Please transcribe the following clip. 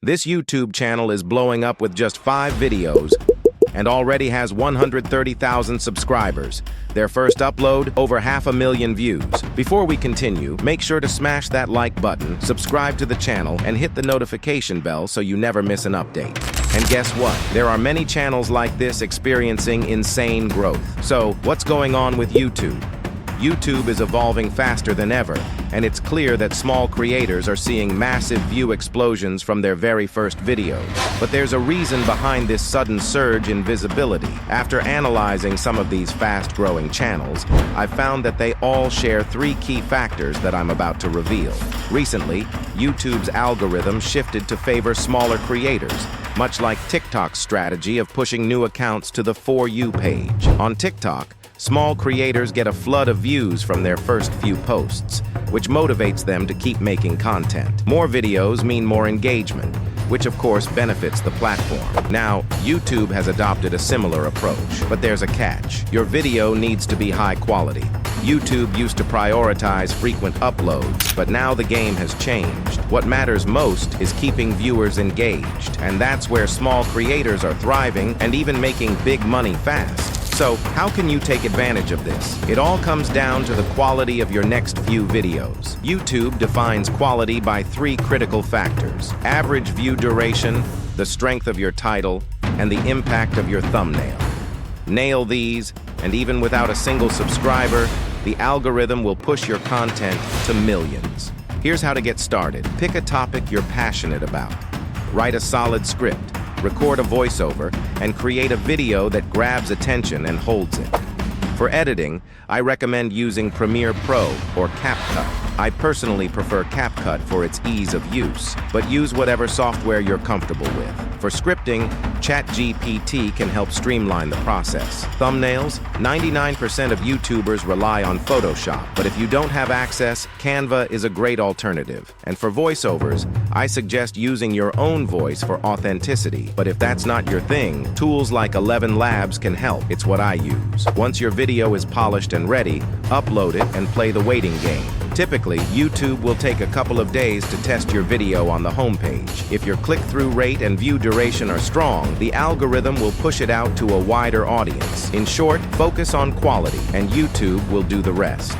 This YouTube channel is blowing up with just 5 videos and already has 130,000 subscribers. Their first upload, over 500,000 views. Before we continue, make sure to smash that like button, subscribe to the channel, and hit the notification bell so you never miss an update. And guess what? There are many channels like this experiencing insane growth. So, what's going on with YouTube? YouTube is evolving faster than ever, and it's clear that small creators are seeing massive view explosions from their very first videos. But there's a reason behind this sudden surge in visibility. After analyzing some of these fast-growing channels, I've found that they all share 3 key factors that I'm about to reveal. Recently, YouTube's algorithm shifted to favor smaller creators, much like TikTok's strategy of pushing new accounts to the For You page. On TikTok, small creators get a flood of views from their first few posts, which motivates them to keep making content. More videos mean more engagement, which of course benefits the platform. Now, YouTube has adopted a similar approach, but there's a catch. Your video needs to be high quality. YouTube used to prioritize frequent uploads, but now the game has changed. What matters most is keeping viewers engaged, and that's where small creators are thriving and even making big money fast. So, how can you take advantage of this? It all comes down to the quality of your next few videos. YouTube defines quality by 3 critical factors: average view duration, the strength of your title, and the impact of your thumbnail. Nail these, and even without a single subscriber, the algorithm will push your content to millions. Here's how to get started. Pick a topic you're passionate about. Write a solid script. Record a voiceover, and create a video that grabs attention and holds it. For editing, I recommend using Premiere Pro or CapCut. I personally prefer CapCut for its ease of use, but use whatever software you're comfortable with. For scripting, ChatGPT can help streamline the process. Thumbnails, 99% of YouTubers rely on Photoshop, but if you don't have access, Canva is a great alternative. And for voiceovers, I suggest using your own voice for authenticity. But if that's not your thing, tools like 11 Labs can help. It's what I use. Once your video is polished and ready, upload it and play the waiting game. Typically, YouTube will take a couple of days to test your video on the homepage. If your click-through rate and view duration are strong, the algorithm will push it out to a wider audience. In short, focus on quality, and YouTube will do the rest.